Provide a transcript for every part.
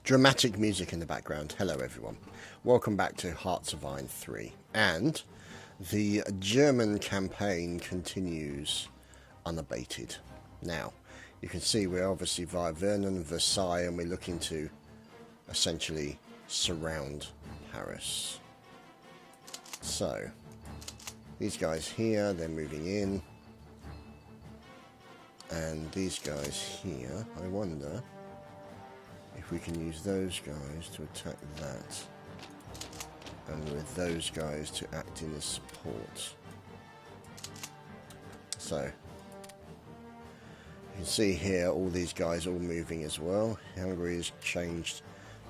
Dramatic music in the background. Hello everyone. Welcome back to Hearts of Iron 3. And the German campaign continues unabated. Now, you can see we're obviously via Vernon and Versailles, and we're looking to essentially surround Paris. So, these guys here, they're moving in. And these guys here, I wonder if we can use those guys to attack that, and with those guys to act in as support. So you can see here all these guys all moving as well. Hungary has changed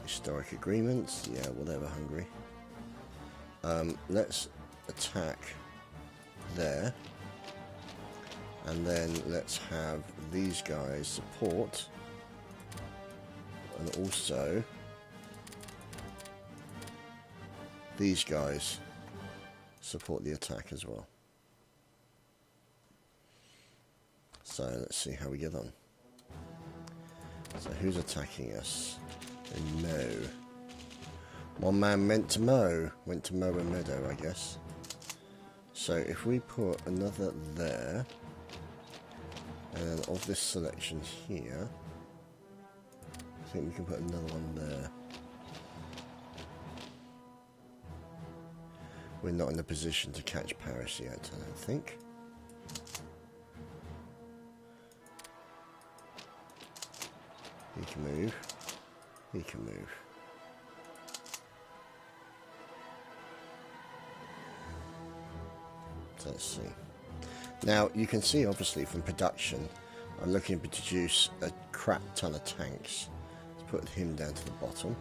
historic agreements. Yeah, whatever, Hungary. Let's attack there, and then let's have these guys support. And also these guys support the attack as well. So let's see how we get on. So who's attacking us? They mow. One man went to mow a meadow, I guess. So if we put another there, and then of this selection here, I think we can put another one there. We're not in a position to catch Paris yet, I don't think. He can move. He can move. So let's see. Now, you can see obviously from production, I'm looking to produce a crap ton of tanks. Put him down to the bottom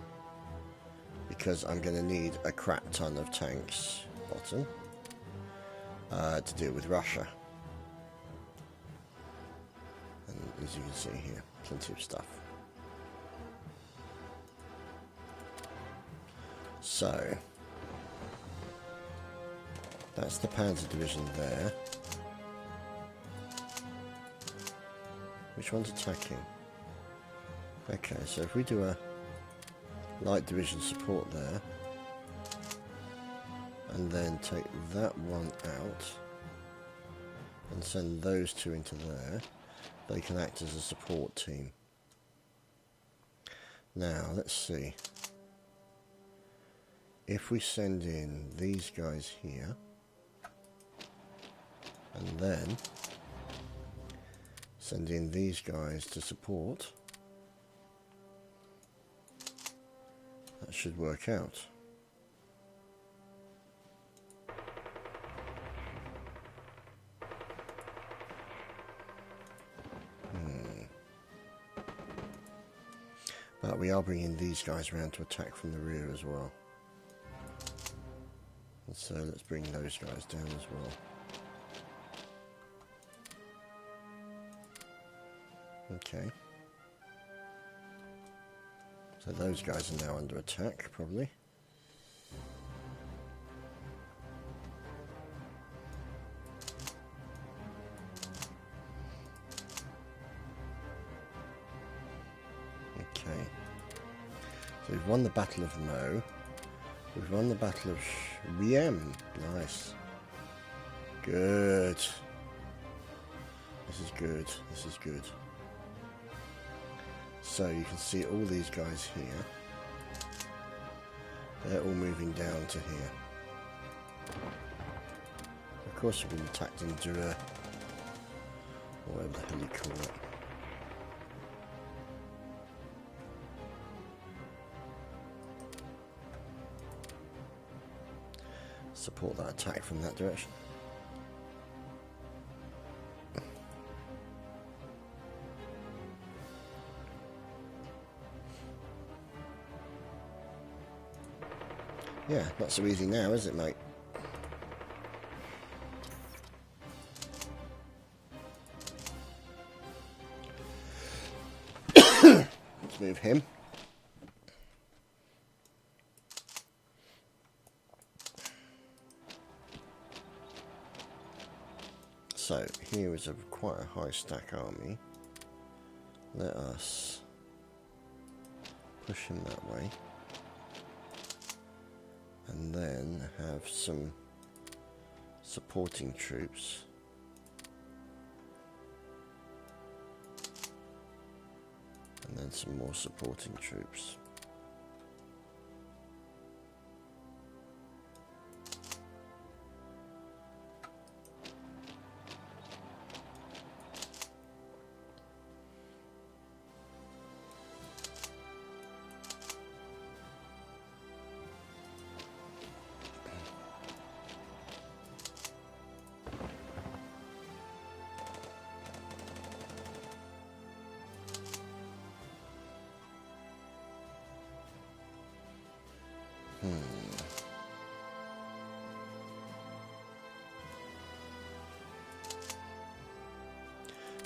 because I'm going to need a crap ton of tanks bottom to deal with Russia. And as you can see here, plenty of stuff. So that's the Panzer Division there. Which one's attacking? Okay, so if we do a light division support there, and then take that one out, and send those two into there, they can act as a support team. Now, let's see. If we send in these guys here, and then send in these guys to support, that should work out. But we are bringing these guys around to attack from the rear as well. And so let's bring those guys down as well. Okay. So those guys are now under attack, probably. Okay. So we've won the Battle of Meaux. We've won the Battle of Riem. Nice. Good. This is good. This is good. So you can see all these guys here. They're all moving down to here. Of course we've been attacked in Dreux, or whatever the hell you call it. Support that attack from that direction. Yeah, not so easy now, is it, mate? Let's move him. So, here is quite a high stack army. Let us push him that way. And then have some supporting troops. And then some more supporting troops.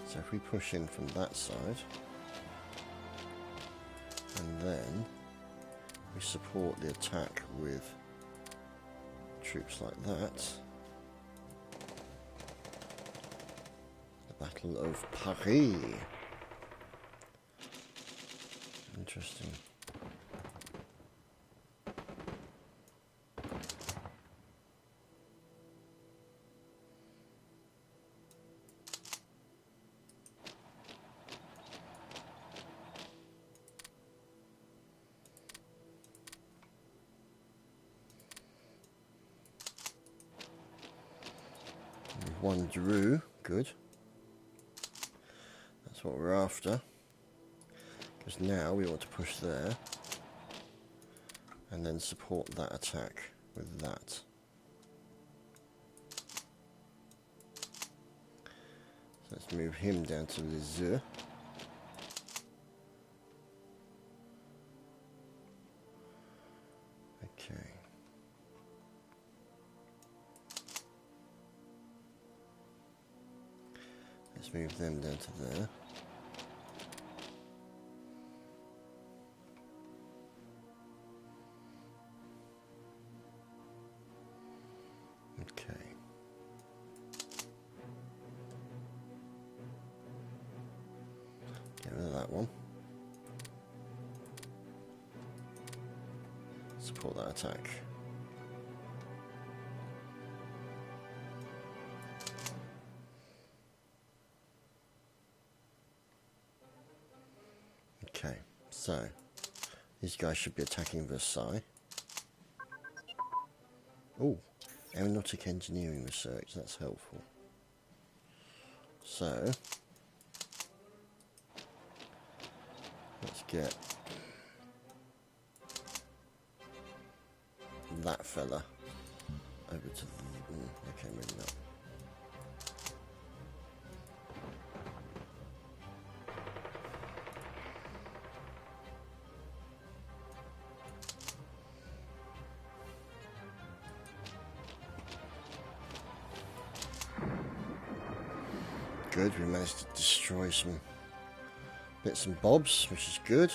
So if we push in from that side, and then we support the attack with troops like that, the Battle of Paris. Interesting. One Drew, good. That's what we're after. Because now we want to push there and then support that attack with that. So let's move him down to Lisieux. Okay. Let's move them down to there. Okay. Get rid of that one. Support that attack. Okay, so these guys should be attacking Versailles. Oh, aeronautic engineering research, that's helpful. So let's get that fella over to the, okay, maybe not. Good, we managed to destroy some bits and bobs, which is good.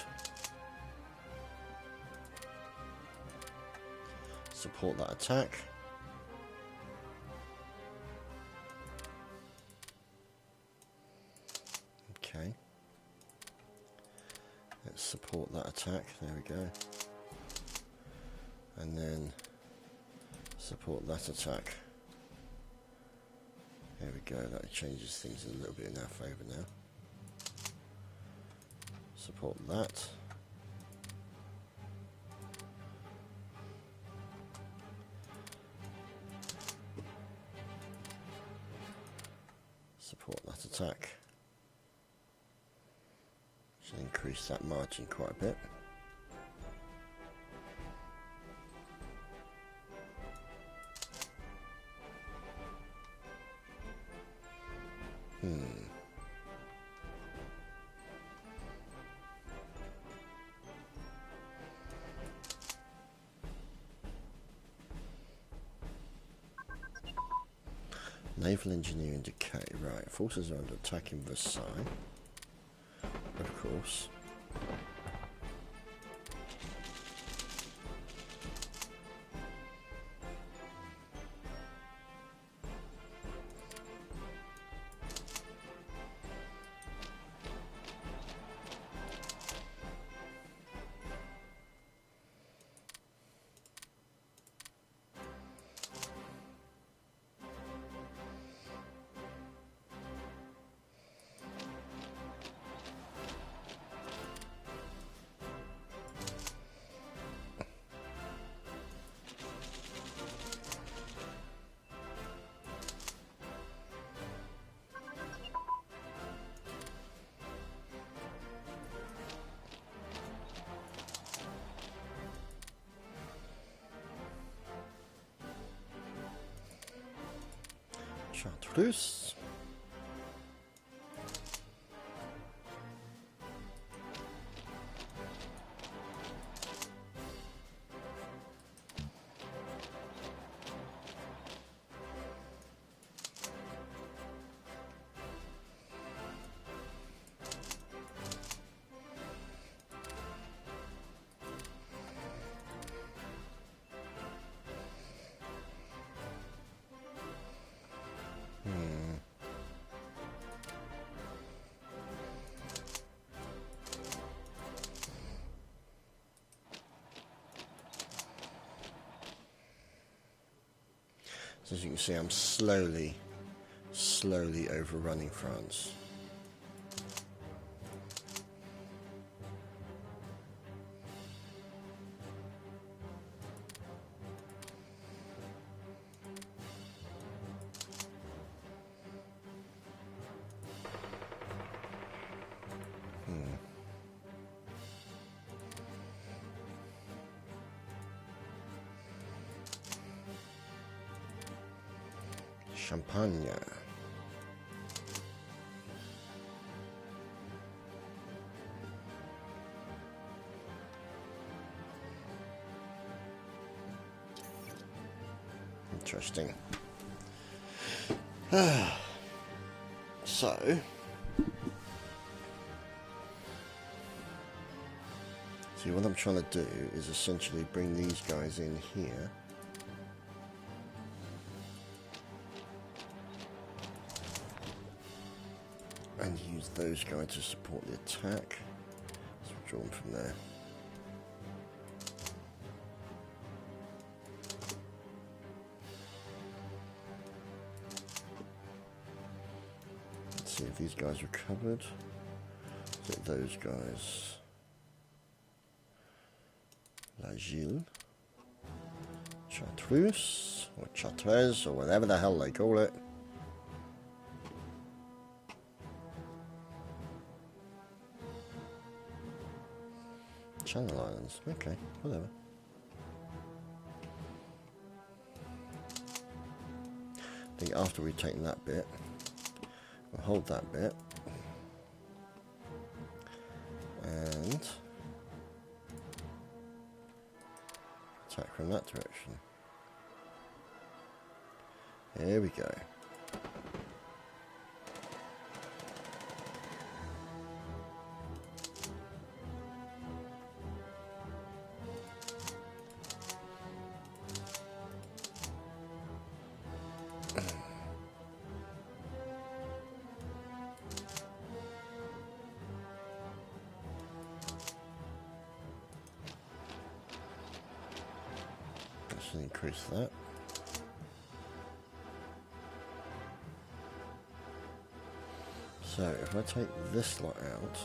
Support that attack. Okay. Let's support that attack, there we go. And then support that attack. There we go, that changes things a little bit in our favour now. Support that. Support that attack. Should increase that margin quite a bit. Naval engineering decay, right. Forces are under attack in Versailles. Of course. Chartreuse. So as you can see, I'm slowly overrunning France. Champagne. Interesting. So, see what I'm trying to do is essentially bring these guys in here. And use those guys to support the attack. So we'll draw them from there. Let's see if these guys are covered. So those guys. La Gilles. Chartreuse. Or Chartreuse, or whatever the hell they call it. Channel Islands, okay, whatever. I think after we've taken that bit, we'll hold that bit and attack from that direction. Here we go. Increase that. So if I take this lot out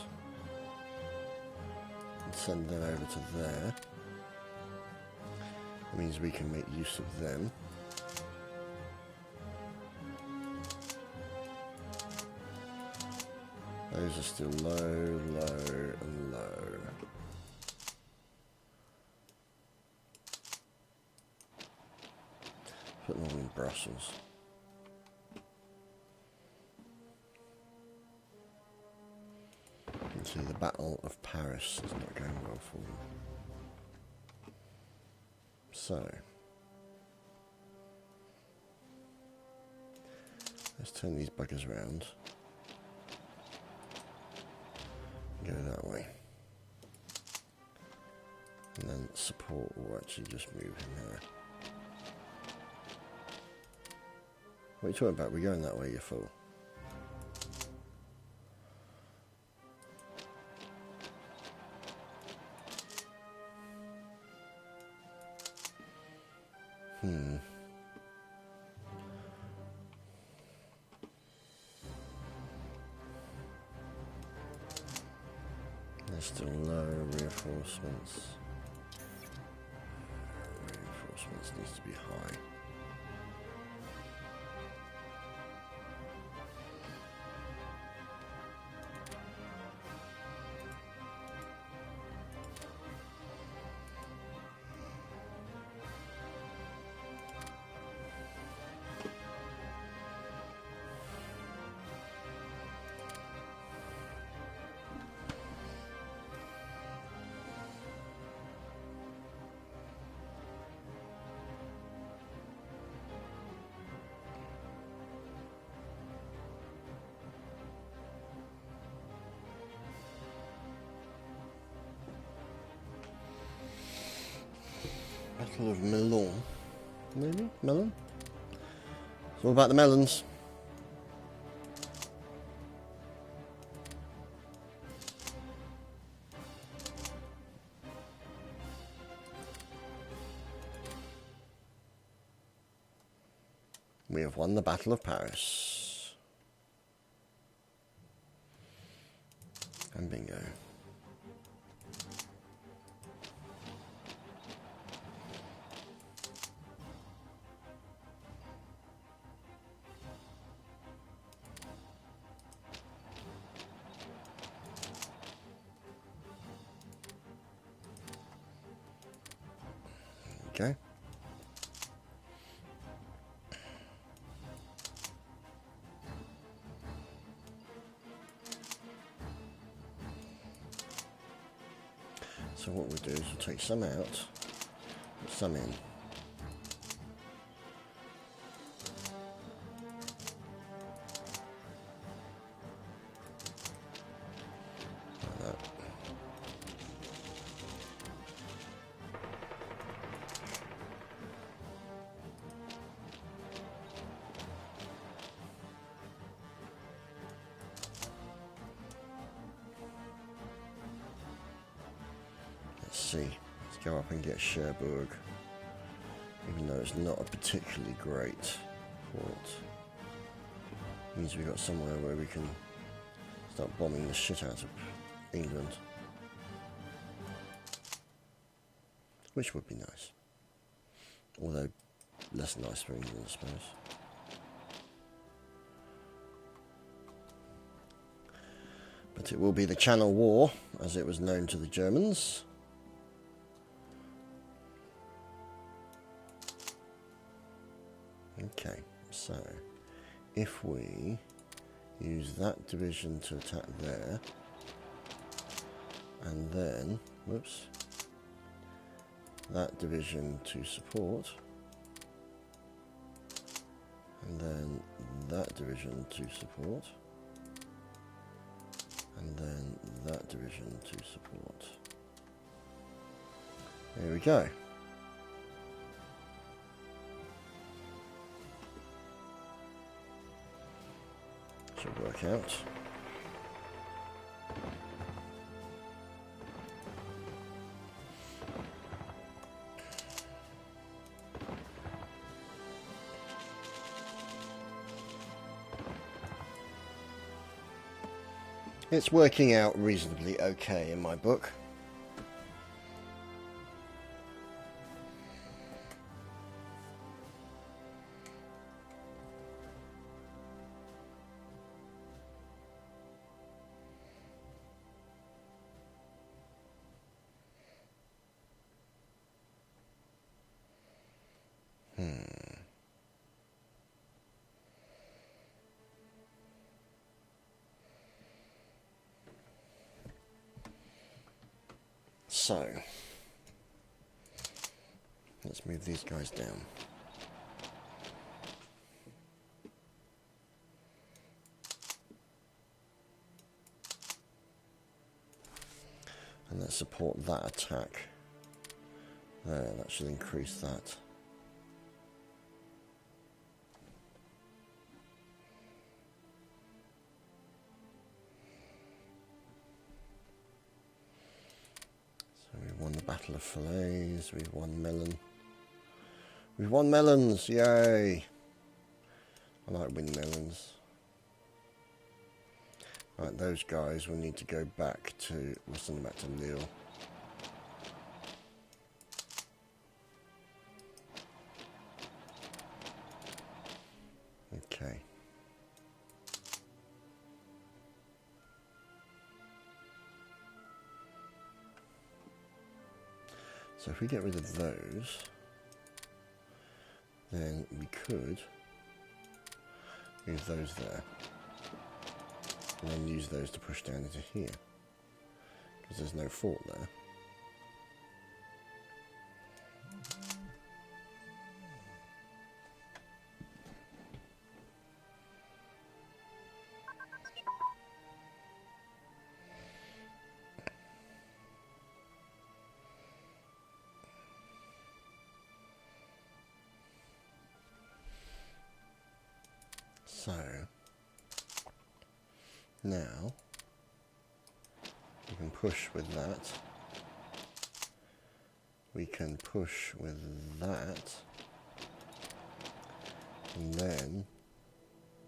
and send them over to there, it means we can make use of them. Those are still low, low, and low. Put them all in Brussels. You can see the Battle of Paris is not going well for them. So, let's turn these buggers around. Go that way. And then support will actually just move in there. What are you talking about? We're going that way, you fool. There's still no reinforcements. Reinforcements needs to be high. Battle of Melon. Maybe? Melon? It's all about the melons. We have won the Battle of Paris. And bingo. Okay. So what we'll do is we'll take some out, put some in. Like that. Let's see. Let's go up and get Cherbourg, even though it's not a particularly great port. Means we've got somewhere where we can start bombing the shit out of England, which would be nice. Although less nice for England, I suppose. But it will be the Channel War, as it was known to the Germans. Okay, so if we use that division to attack there, and then, whoops, that division to support, and then that division to support, and then that division to support. There we go. Should work out. It's working out reasonably okay in my book. So, let's move these guys down. And let's support that attack. There, that should increase that. We've won the Battle of Falaise, we've won Melon. We've won melons, yay! I like winning melons. Right, those guys will need to go back to, we'll send them back to Lille. Okay. So if we get rid of those, then we could use those there, and then use those to push down into here, because there's no fort there. So now we can push with that. We can push with that. And then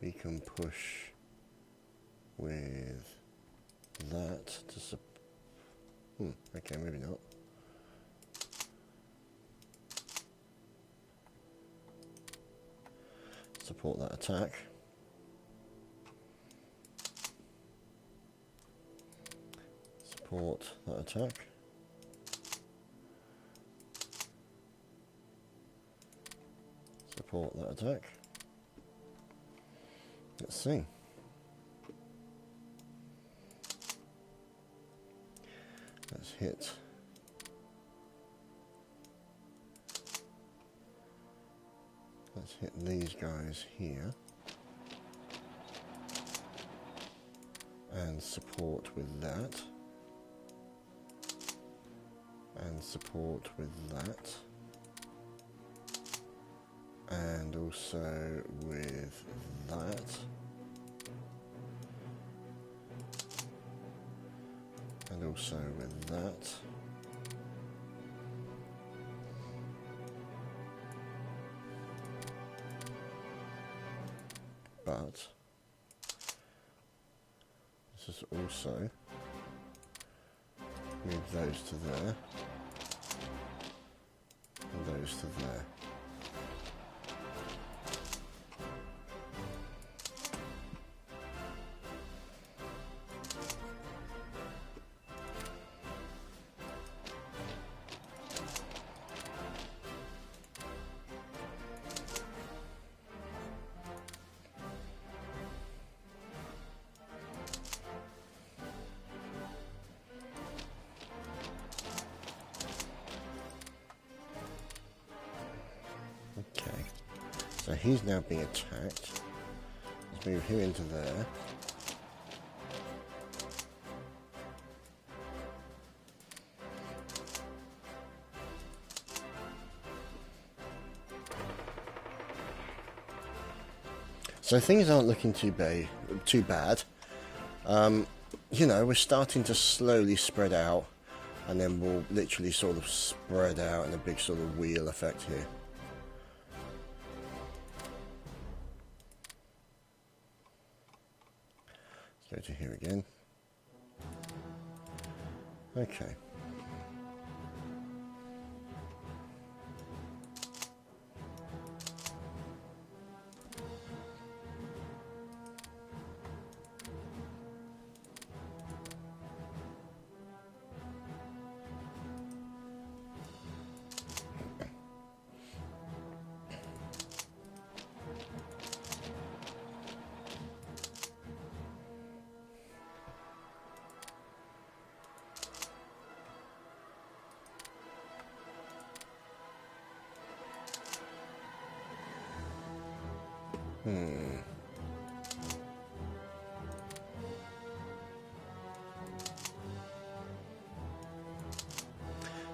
we can push with that to okay, maybe not. Support that attack. Support that attack. Support that attack. Let's see. Let's hit. Let's hit these guys here. And support with that. And support with that. And also with that. And also with that. But this is also move those to there and those to there. So he's now being attacked. Let's move him into there. So things aren't looking too bad. You know, we're starting to slowly spread out, and then we'll literally sort of spread out in a big sort of wheel effect here. Go to here again. Okay.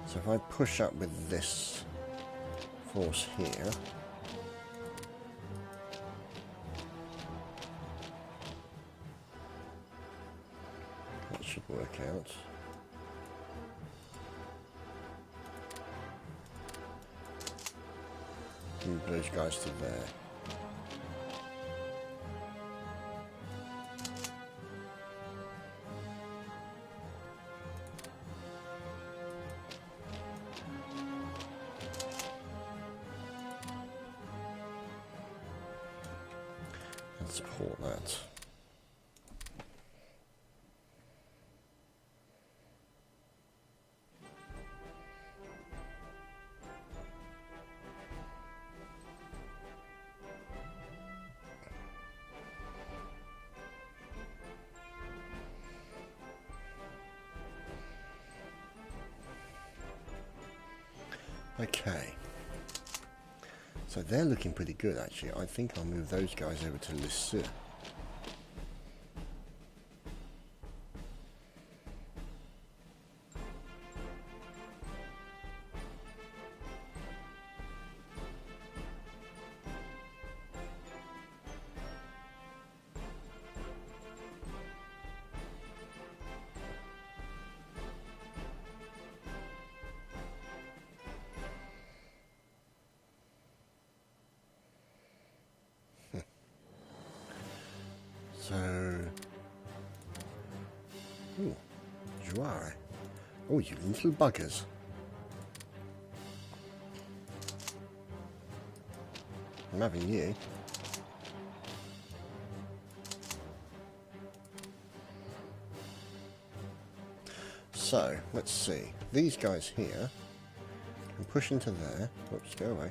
So if I push up with this force here, that should work out. Move those guys to there. Support that. Okay. So they're looking pretty good, actually. I think I'll move those guys over to Lisieux. So... Ooh, Jouare. Oh, you little buggers. I'm having you. So, let's see. These guys here can push into there. Whoops, go away.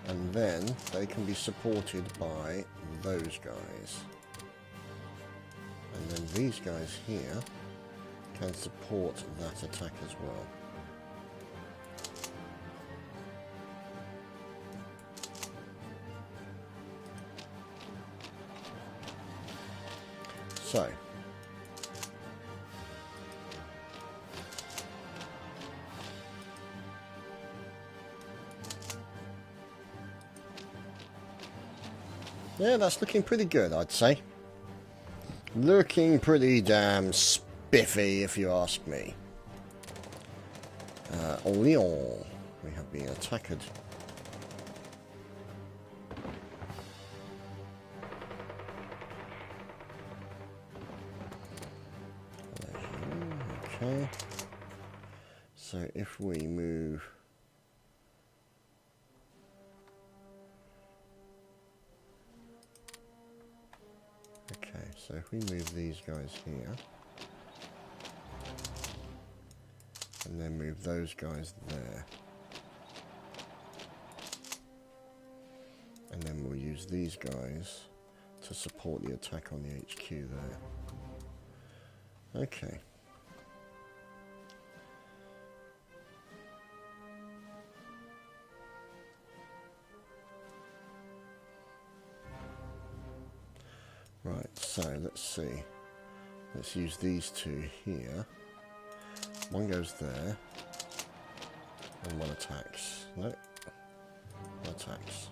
And then they can be supported by those guys. And then these guys here can support that attack as well. So, yeah, that's looking pretty good, I'd say. Looking pretty damn spiffy, if you ask me. Lyon, we have been attacked. Okay. So if we move... Okay, so if we move these guys here, and then move those guys there, and then we'll use these guys to support the attack on the HQ there. Okay. Right, so let's see. Let's use these two here. One goes there, and one attacks. No, one attacks.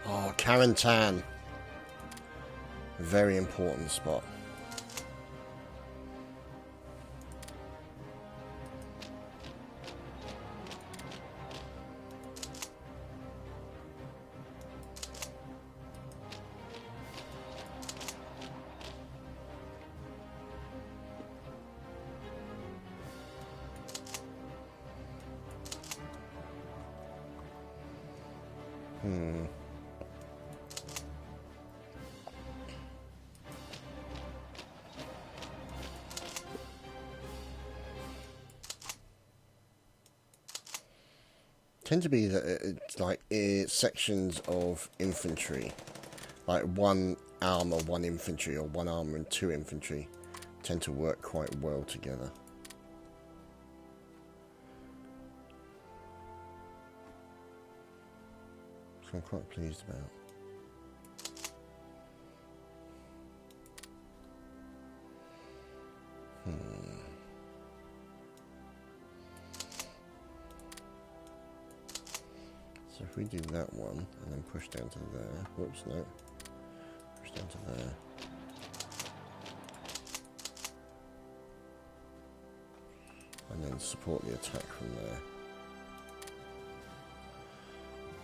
Oh, Carentan. Very important spot. Tend to be that it's like sections of infantry, like one armor, one infantry, or one armor and two infantry, tend to work quite well together. So I'm quite pleased about. So if we do that one, and then push down to there, whoops, no, push down to there. And then support the attack from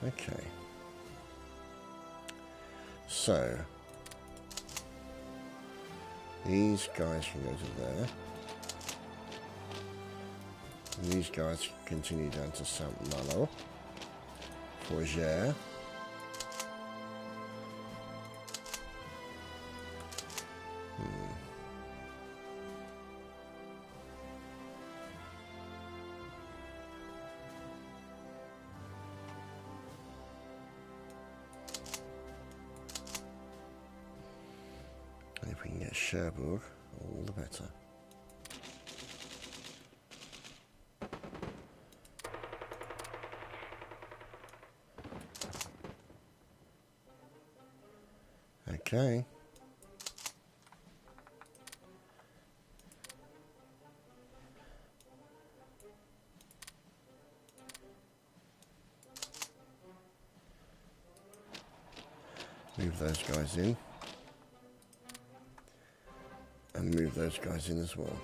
there. Okay. So, these guys can go to there. And these guys can continue down to Saint-Malo. Fougère. And if we can get Cherbourg, all the better. Okay. Move those guys in. And move those guys in as well.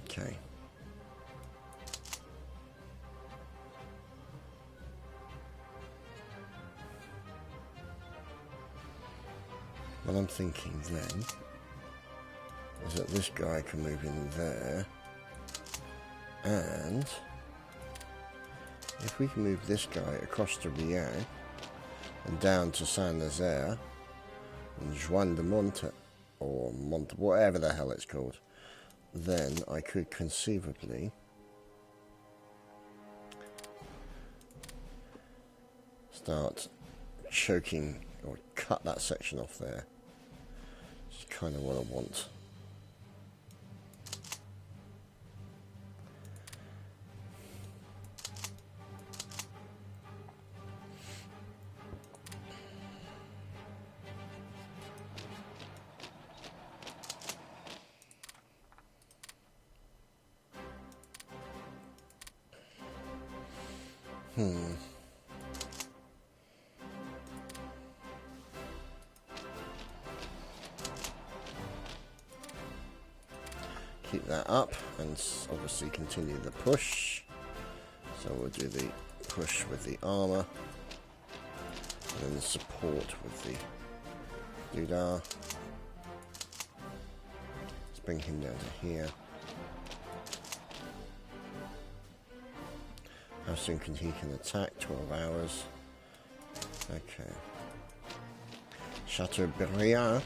Okay. What I'm thinking then is that this guy can move in there, and if we can move this guy across to Riad and down to Saint-Nazaire and Juan de Monte, or Monte, whatever the hell it's called, then I could conceivably start choking or cut that section off there. It's kind of what I want. Keep that up and obviously continue the push. So we'll do the push with the armor and then the support with the doodah. Let's bring him down to here. How soon can he attack? 12 hours. Okay. Chadtopia.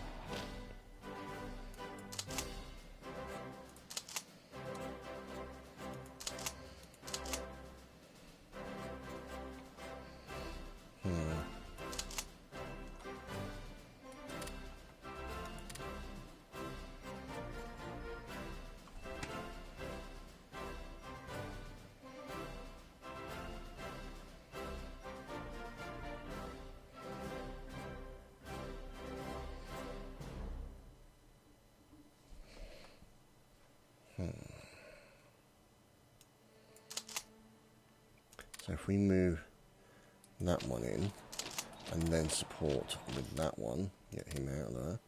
So if we move that one in and then support with that one, get him out of there.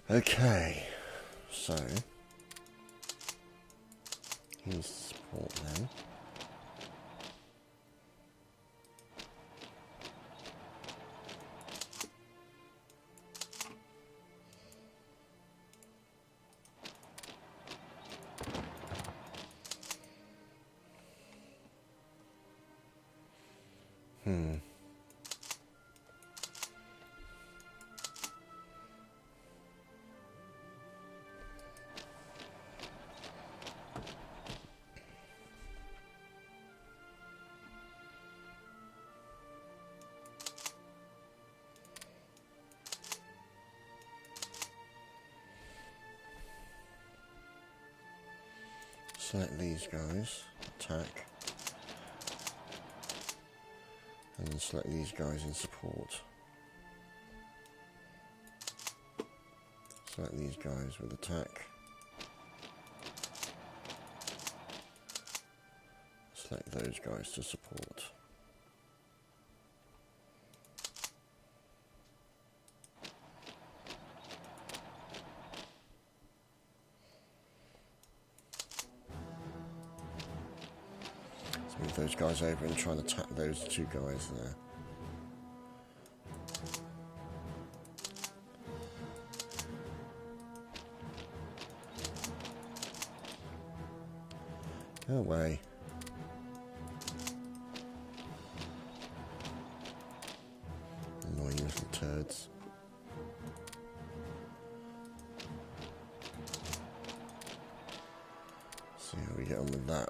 Okay, so he needs to support them. Select these guys, attack, and then select these guys in support. Select these guys with attack. Select those guys to support. Move those guys over and try and attack those two guys there. Go away. Little turds. See how we get on with that.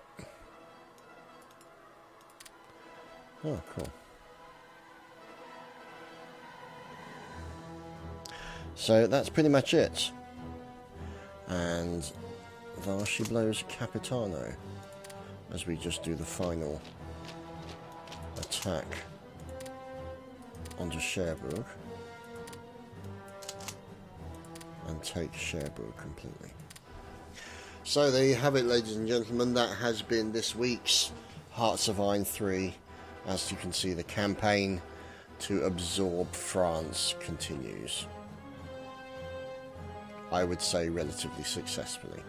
Oh, cool. So that's pretty much it. And there she blows Capitano as we just do the final attack onto Cherbourg and take Cherbourg completely. So there you have it, ladies and gentlemen. That has been this week's Hearts of Iron 3. As you can see, the campaign to absorb France continues. I would say relatively successfully.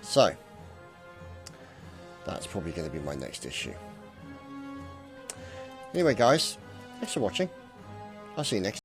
So, that's probably going to be my next issue. Anyway guys, thanks for watching. I'll see you next time.